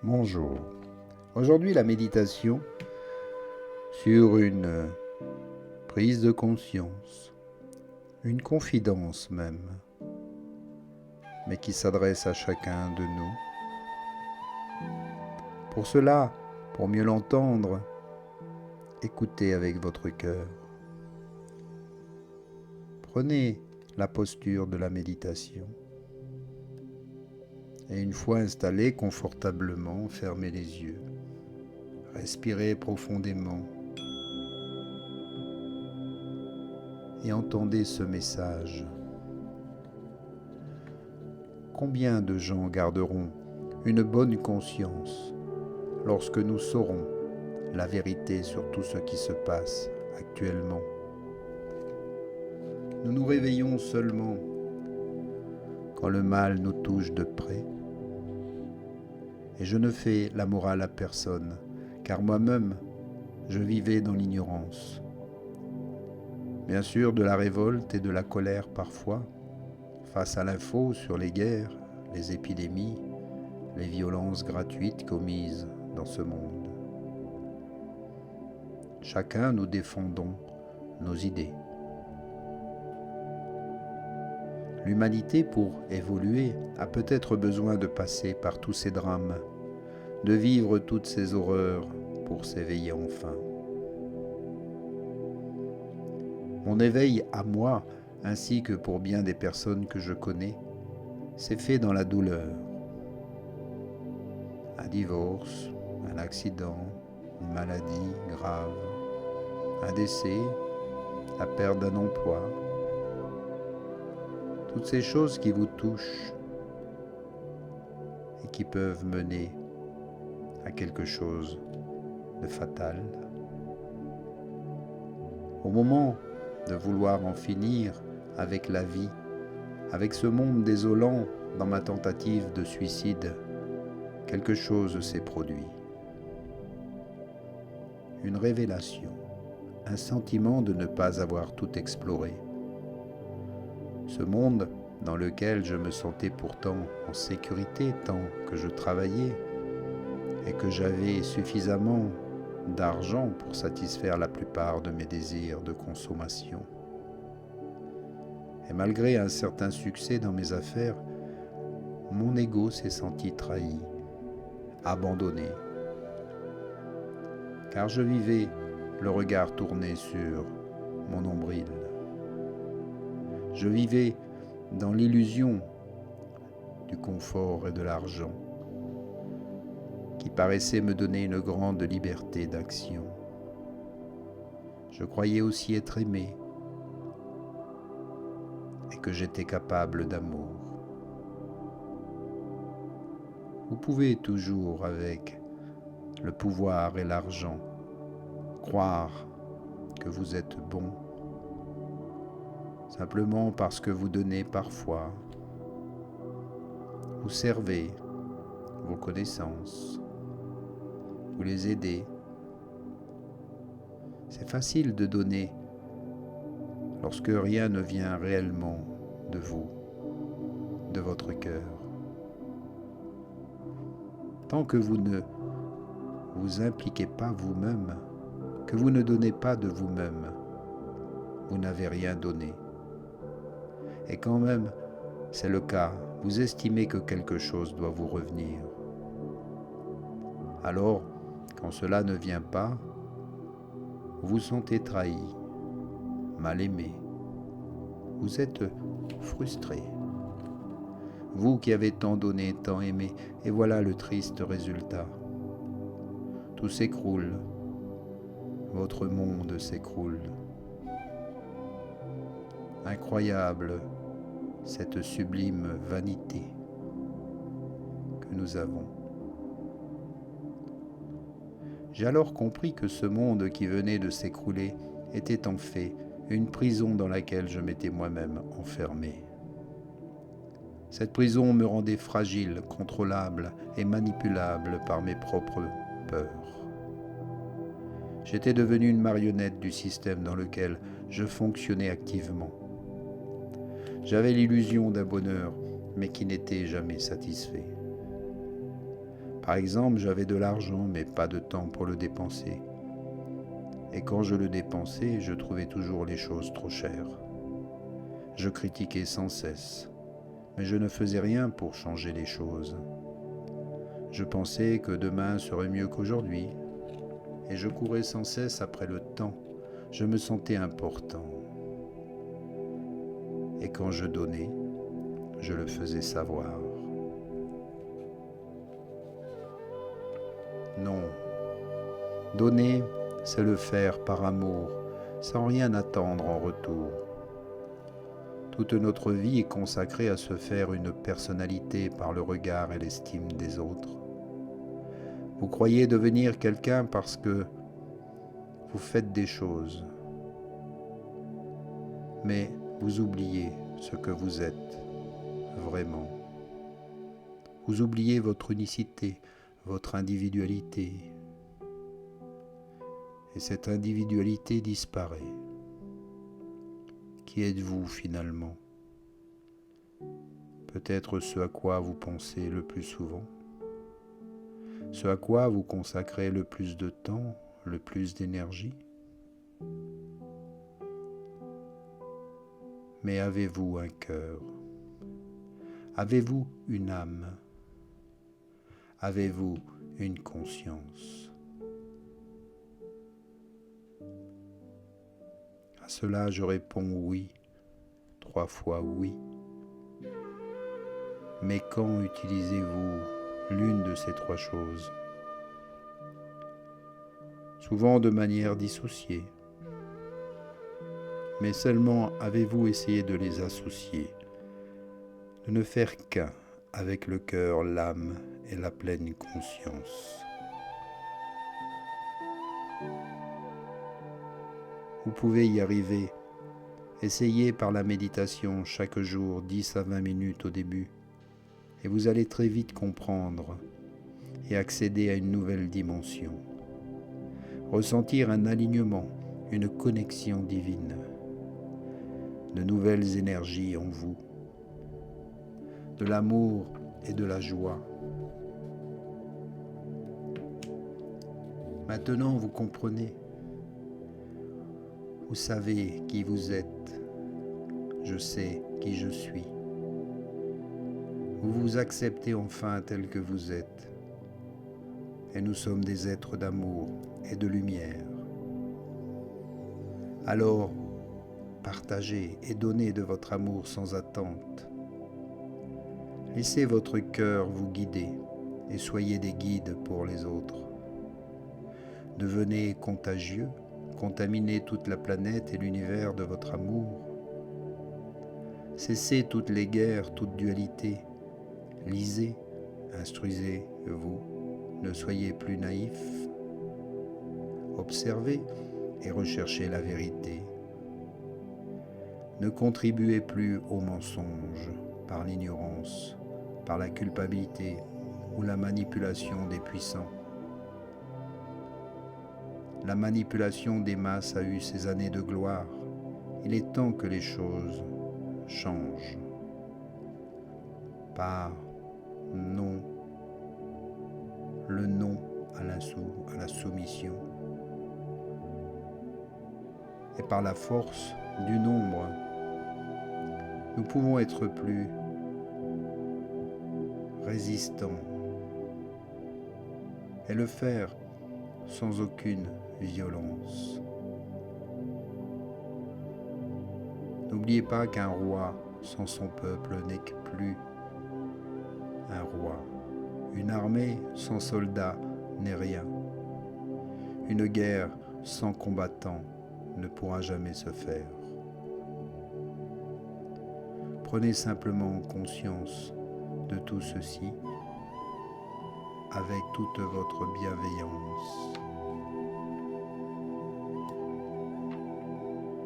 Bonjour. Aujourd'hui, la méditation sur une prise de conscience, une confidence même, mais qui s'adresse à chacun de nous. Pour cela, pour mieux l'entendre, écoutez avec votre cœur. Prenez la posture de la méditation. Et une fois installé confortablement, fermez les yeux. Respirez profondément et entendez ce message. Combien de gens garderont une bonne conscience lorsque nous saurons la vérité sur tout ce qui se passe actuellement? Nous nous réveillons seulement quand le mal nous touche de près. Et je ne fais la morale à personne, car moi-même, je vivais dans l'ignorance. Bien sûr, de la révolte et de la colère parfois, face à l'info sur les guerres, les épidémies, les violences gratuites commises dans ce monde. Chacun nous défendons nos idées. L'humanité, pour évoluer, a peut-être besoin de passer par tous ces drames, de vivre toutes ces horreurs pour s'éveiller enfin. Mon éveil à moi, ainsi que pour bien des personnes que je connais, s'est fait dans la douleur. Un divorce, un accident, une maladie grave, un décès, la perte d'un emploi, toutes ces choses qui vous touchent et qui peuvent mener à quelque chose de fatal. Au moment de vouloir en finir avec la vie, avec ce monde désolant dans ma tentative de suicide, quelque chose s'est produit. Une révélation, un sentiment de ne pas avoir tout exploré. Ce monde dans lequel je me sentais pourtant en sécurité tant que je travaillais et que j'avais suffisamment d'argent pour satisfaire la plupart de mes désirs de consommation. Et malgré un certain succès dans mes affaires, mon ego s'est senti trahi, abandonné, car je vivais le regard tourné sur mon nombril. Je vivais dans l'illusion du confort et de l'argent, qui paraissait me donner une grande liberté d'action. Je croyais aussi être aimé et que j'étais capable d'amour. Vous pouvez toujours, avec le pouvoir et l'argent, croire que vous êtes bon, simplement parce que vous donnez parfois, vous servez vos connaissances, vous les aidez. C'est facile de donner lorsque rien ne vient réellement de vous, de votre cœur. Tant que vous ne vous impliquez pas vous-même, que vous ne donnez pas de vous-même, vous n'avez rien donné. Et quand même, c'est le cas, vous estimez que quelque chose doit vous revenir. Alors, quand cela ne vient pas, vous vous sentez trahi, mal aimé. Vous êtes frustré. Vous qui avez tant donné, tant aimé, et voilà le triste résultat. Tout s'écroule, votre monde s'écroule. Incroyable, cette sublime vanité que nous avons. J'ai alors compris que ce monde qui venait de s'écrouler était en fait une prison dans laquelle je m'étais moi-même enfermé. Cette prison me rendait fragile, contrôlable et manipulable par mes propres peurs. J'étais devenu une marionnette du système dans lequel je fonctionnais activement. J'avais l'illusion d'un bonheur, mais qui n'était jamais satisfait. Par exemple, j'avais de l'argent mais pas de temps pour le dépenser. Et quand je le dépensais, je trouvais toujours les choses trop chères. Je critiquais sans cesse, mais je ne faisais rien pour changer les choses. Je pensais que demain serait mieux qu'aujourd'hui, et je courais sans cesse après le temps. Je me sentais important. Et quand je donnais, je le faisais savoir. Non, donner, c'est le faire par amour, sans rien attendre en retour. Toute notre vie est consacrée à se faire une personnalité par le regard et l'estime des autres. Vous croyez devenir quelqu'un parce que vous faites des choses, mais vous oubliez ce que vous êtes vraiment. Vous oubliez votre unicité, votre individualité. Et cette individualité disparaît. Qui êtes-vous finalement? Peut-être ce à quoi vous pensez le plus souvent, ce à quoi vous consacrez le plus de temps, le plus d'énergie. Mais avez-vous un cœur? Avez-vous une âme? Avez-vous une conscience? À cela, je réponds oui, 3 fois oui. Mais quand utilisez-vous l'une de ces 3 choses? Souvent de manière dissociée. Mais seulement avez-vous essayé de les associer, de ne faire qu'un avec le cœur, l'âme et la pleine conscience? Vous pouvez y arriver. Essayez par la méditation chaque jour 10 à 20 minutes au début et vous allez très vite comprendre et accéder à une nouvelle dimension. Ressentir un alignement, une connexion divine, de nouvelles énergies en vous, de l'amour et de la joie. Maintenant, vous comprenez. Vous savez qui vous êtes. Je sais qui je suis. Vous vous acceptez enfin tel que vous êtes. Et nous sommes des êtres d'amour et de lumière. Alors, partagez et donnez de votre amour sans attente. Laissez votre cœur vous guider et soyez des guides pour les autres. Devenez contagieux, contaminez toute la planète et l'univers de votre amour. Cessez toutes les guerres, toute dualité. Lisez, instruisez-vous, ne soyez plus naïfs. Observez et recherchez la vérité. Ne contribuez plus au mensonge par l'ignorance, par la culpabilité ou la manipulation des puissants. La manipulation des masses a eu ses années de gloire. Il est temps que les choses changent. Par non, le non à la soumission. Et par la force du nombre, nous pouvons être plus résistants et le faire sans aucune violence. N'oubliez pas qu'un roi sans son peuple n'est plus un roi. Une armée sans soldats n'est rien. Une guerre sans combattants ne pourra jamais se faire. Prenez simplement conscience de tout ceci avec toute votre bienveillance.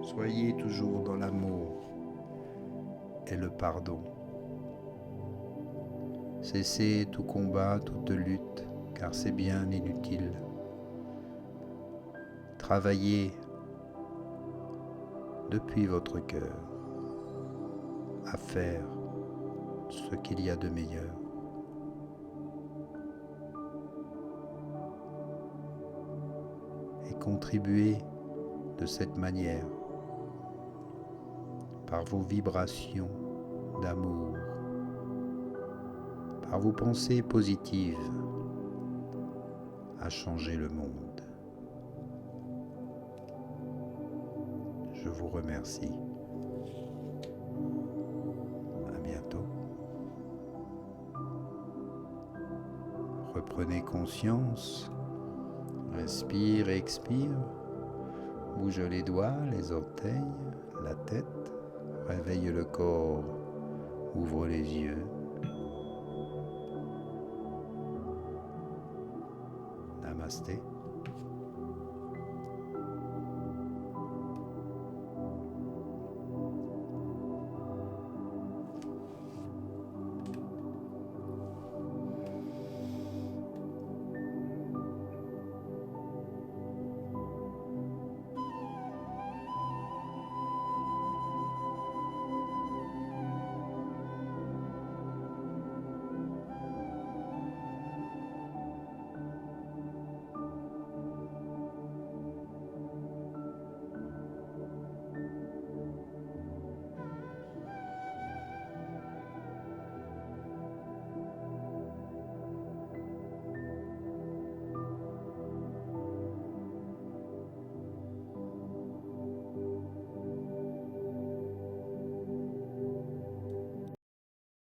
Soyez toujours dans l'amour et le pardon. Cessez tout combat, toute lutte, car c'est bien inutile. Travaillez depuis votre cœur à faire ce qu'il y a de meilleur. et contribuez de cette manière, par vos vibrations d'amour, par vos pensées positives, à changer le monde. Je vous remercie. À bientôt. Reprenez conscience. Inspire et expire. Bouge les doigts, les orteils, la tête. Réveille le corps. Ouvre les yeux. Namasté.